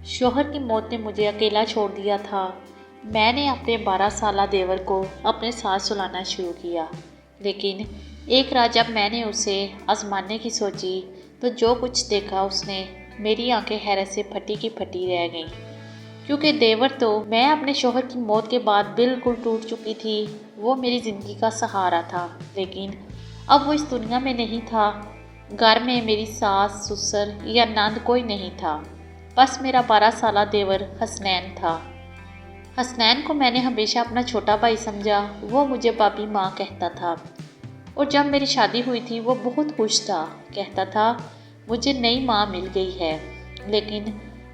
شوہر کی موت نے مجھے اکیلا چھوڑ دیا تھا۔ میں نے اپنے 12 سالہ دیور کو اپنے ساتھ سلانا شروع کیا، لیکن ایک رات جب میں نے اسے آزمانے کی سوچی تو جو کچھ دیکھا اس نے میری آنکھیں حیرت سے پھٹی کی پھٹی رہ گئیں، کیونکہ دیور تو میں اپنے شوہر کی موت کے بعد بالکل ٹوٹ چکی تھی۔ وہ میری زندگی کا سہارا تھا، لیکن اب وہ اس دنیا میں نہیں تھا۔ گھر میں میری ساس، سسر یا نند کوئی نہیں تھا، بس میرا 12 سالہ دیور حسنین تھا۔ حسنین کو میں نے ہمیشہ اپنا چھوٹا بھائی سمجھا۔ وہ مجھے بابی ماں کہتا تھا، اور جب میری شادی ہوئی تھی وہ بہت خوش تھا، کہتا تھا مجھے نئی ماں مل گئی ہے۔ لیکن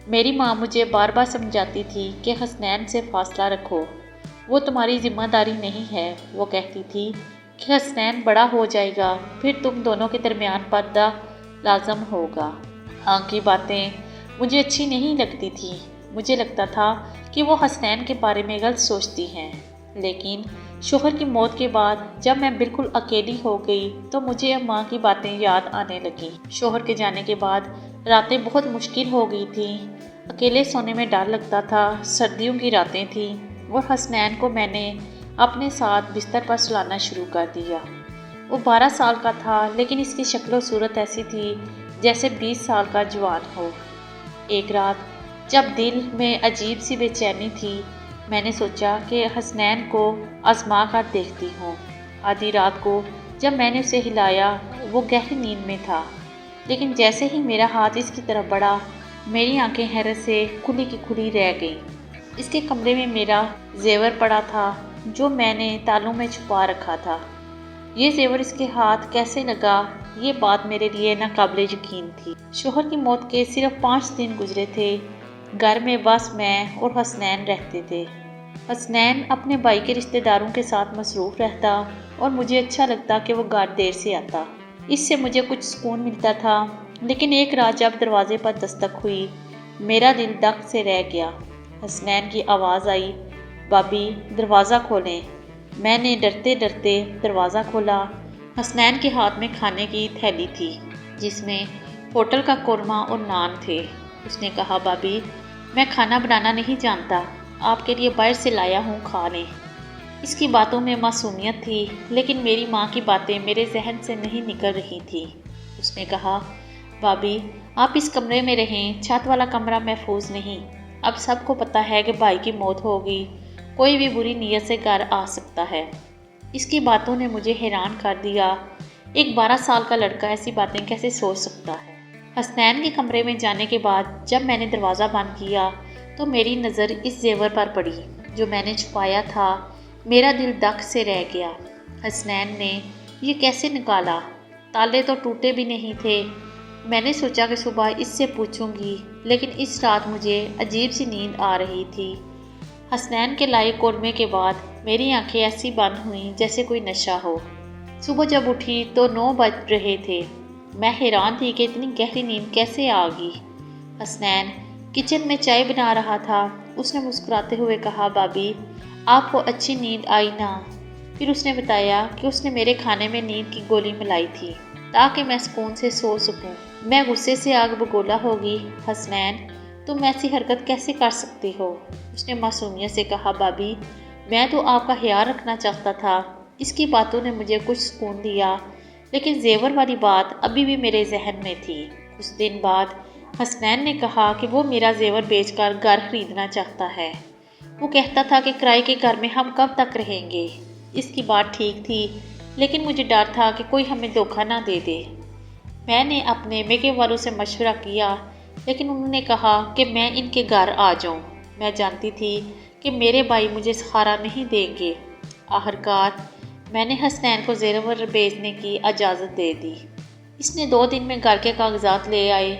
میری ماں مجھے بار بار سمجھاتی تھی کہ حسنین سے فاصلہ رکھو، وہ تمہاری ذمہ داری نہیں ہے۔ وہ کہتی تھی کہ حسنین بڑا ہو جائے گا، پھر تم دونوں کے درمیان پردہ لازم ہوگا۔ ہاں کی باتیں مجھے اچھی نہیں لگتی تھیں۔ مجھے لگتا تھا کہ وہ حسنین کے بارے میں غلط سوچتی ہیں۔ لیکن شوہر کی موت کے بعد جب میں بالکل اکیلی ہو گئی تو مجھے ماں کی باتیں یاد آنے لگیں۔ شوہر کے جانے کے بعد راتیں بہت مشکل ہو گئی تھیں۔ اکیلے سونے میں ڈر لگتا تھا۔ سردیوں کی راتیں تھیں اور حسنین کو میں نے اپنے ساتھ بستر پر سلانا شروع کر دیا۔ وہ 12 سال کا تھا، لیکن اس کی شکل و صورت ایسی تھی جیسے 20 سال کا جوان ہو۔ ایک رات جب دل میں عجیب سی بے چینی تھی، میں نے سوچا کہ حسنین کو آزما کر دیکھتی ہوں۔ آدھی رات کو جب میں نے اسے ہلایا، وہ گہری نیند میں تھا، لیکن جیسے ہی میرا ہاتھ اس کی طرف بڑھا، میری آنکھیں حیرت سے کھلی کی کھلی رہ گئیں۔ اس کے کمرے میں میرا زیور پڑا تھا جو میں نے تالوں میں چھپا رکھا تھا۔ یہ زیور اس کے ہاتھ کیسے لگا، یہ بات میرے لیے ناقابل یقین تھی۔ شوہر کی موت کے صرف 5 دن گزرے تھے۔ گھر میں بس میں اور حسنین رہتے تھے۔ حسنین اپنے بھائی کے رشتہ داروں کے ساتھ مصروف رہتا اور مجھے اچھا لگتا کہ وہ گھر دیر سے آتا۔ اس سے مجھے کچھ سکون ملتا تھا۔ لیکن ایک رات جب دروازے پر دستک ہوئی، میرا دل دک سے رہ گیا۔ حسنین کی آواز آئی، بابی دروازہ کھولیں۔ میں نے ڈرتے ڈرتے دروازہ کھولا۔ حسنین کے ہاتھ میں کھانے کی تھیلی تھی جس میں ہوٹل کا قورمہ اور نان تھے۔ اس نے کہا، بابی میں کھانا بنانا نہیں جانتا، آپ کے لیے باہر سے لایا ہوں، کھا لیں۔ اس کی باتوں میں معصومیت تھی، لیکن میری ماں کی باتیں میرے ذہن سے نہیں نکل رہی تھیں۔ اس نے کہا، بابی آپ اس کمرے میں رہیں، چھت والا کمرہ محفوظ نہیں۔ اب سب کو پتہ ہے کہ بھائی کی موت ہوگی، کوئی بھی بری نیت سے گھر آ سکتا ہے۔ اس کی باتوں نے مجھے حیران کر دیا۔ ایک 12 سال کا لڑکا ایسی باتیں کیسے سوچ سکتا ہے؟ حسنین کے کمرے میں جانے کے بعد جب میں نے دروازہ بند کیا تو میری نظر اس زیور پر پڑی جو میں نے چھپایا تھا۔ میرا دل دک سے رہ گیا۔ حسنین نے یہ کیسے نکالا؟ تالے تو ٹوٹے بھی نہیں تھے۔ میں نے سوچا کہ صبح اس سے پوچھوں گی، لیکن اس رات مجھے عجیب سی نیند آ رہی تھی۔ حسنین کے لائے قورمے کے بعد میری آنکھیں ایسی بند ہوئیں جیسے کوئی نشہ ہو۔ صبح جب اٹھی تو 9 بج رہے تھے۔ میں حیران تھی کہ اتنی گہری نیند کیسے آ گئی۔ حسنین کچن میں چائے بنا رہا تھا۔ اس نے مسکراتے ہوئے کہا، بابی آپ کو اچھی نیند آئی نا؟ پھر اس نے بتایا کہ اس نے میرے کھانے میں نیند کی گولی ملائی تھی تاکہ میں سکون سے سو سکوں۔ میں غصے سے آگ بگولا ہوگی۔ حسنین تم ایسی حرکت کیسے کر سکتی ہو؟ اس نے معصومیت سے کہا، بابی میں تو آپ کا خیال رکھنا چاہتا تھا۔ اس کی باتوں نے مجھے کچھ سکون دیا، لیکن زیور والی بات ابھی بھی میرے ذہن میں تھی۔ کچھ دن بعد حسنین نے کہا کہ وہ میرا زیور بیچ کر گھر خریدنا چاہتا ہے۔ وہ کہتا تھا کہ کرائے کے گھر میں ہم کب تک رہیں گے۔ اس کی بات ٹھیک تھی، لیکن مجھے ڈر تھا کہ کوئی ہمیں دھوکہ نہ دے دے۔ میں نے اپنے میکے والوں سے مشورہ کیا، لیکن انہوں نے کہا کہ میں ان کے گھر آ جاؤں۔ میں جانتی تھی کہ میرے بھائی مجھے سہارا نہیں دیں گے۔ آخرکار میں نے حسنین کو زیور بیچنے کی اجازت دے دی۔ اس نے 2 دن میں گھر کے کاغذات لے آئے۔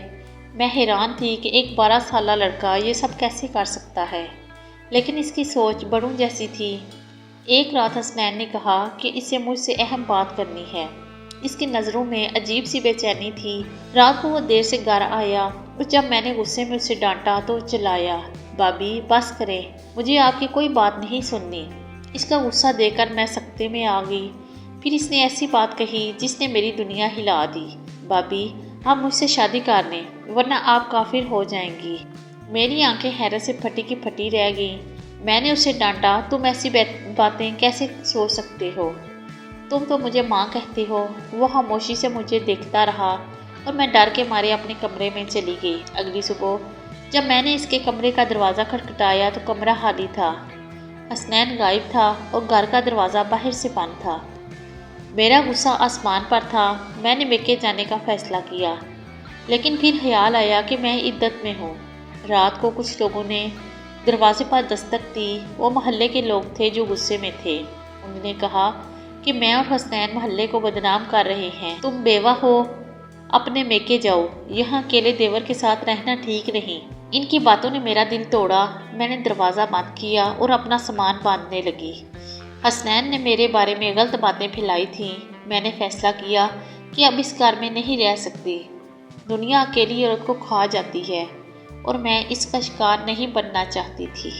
میں حیران تھی کہ ایک 12 سالہ لڑکا یہ سب کیسے کر سکتا ہے، لیکن اس کی سوچ بڑوں جیسی تھی۔ ایک رات حسنین نے کہا کہ اسے مجھ سے اہم بات کرنی ہے۔ اس کی نظروں میں عجیب سی بے چینی تھی۔ رات کو وہ دیر سے گھر آیا اور جب میں نے غصے میں اسے ڈانٹا تو چلایا، بابی بس کریں، مجھے آپ کی کوئی بات نہیں سننی۔ اس کا غصہ دیکھ کر میں سکتے میں آ گئی۔ پھر اس نے ایسی بات کہی جس نے میری دنیا ہلا دی، بابی آپ مجھ سے شادی کر لیں ورنہ آپ کافر ہو جائیں گی۔ میری آنکھیں حیرت سے پھٹی کی پھٹی رہ گئیں۔ میں نے اسے ڈانٹا، تم ایسی باتیں کیسے سوچ سکتے ہو؟ تم تو مجھے ماں کہتے ہو۔ وہ خاموشی سے مجھے دیکھتا رہا اور میں ڈر کے مارے اپنے کمرے میں چلی گئی۔ اگلی صبح جب میں نے اس کے کمرے کا دروازہ کھٹکھٹایا تو کمرہ خالی تھا۔ حسنین غائب تھا اور گھر کا دروازہ باہر سے بند تھا۔ میرا غصہ آسمان پر تھا۔ میں نے میکے جانے کا فیصلہ کیا، لیکن پھر خیال آیا کہ میں عدت میں ہوں۔ رات کو کچھ لوگوں نے دروازے پر دستک دی۔ وہ محلے کے لوگ تھے جو غصے میں تھے۔ انہوں نے کہا کہ میں اور حسنین محلے کو بدنام کر رہے ہیں۔ تم بیوہ ہو، اپنے میکے جاؤ، یہاں اکیلے دیور کے ساتھ رہنا ٹھیک نہیں۔ ان کی باتوں نے میرا دل توڑا۔ میں نے دروازہ بند کیا اور اپنا سامان باندھنے لگی۔ حسنین نے میرے بارے میں غلط باتیں پھیلائی تھیں۔ میں نے فیصلہ کیا کہ اب اس گھر میں نہیں رہ سکتی۔ دنیا اکیلی عورت کو کھا جاتی ہے اور میں اس کا شکار نہیں بننا چاہتی تھی۔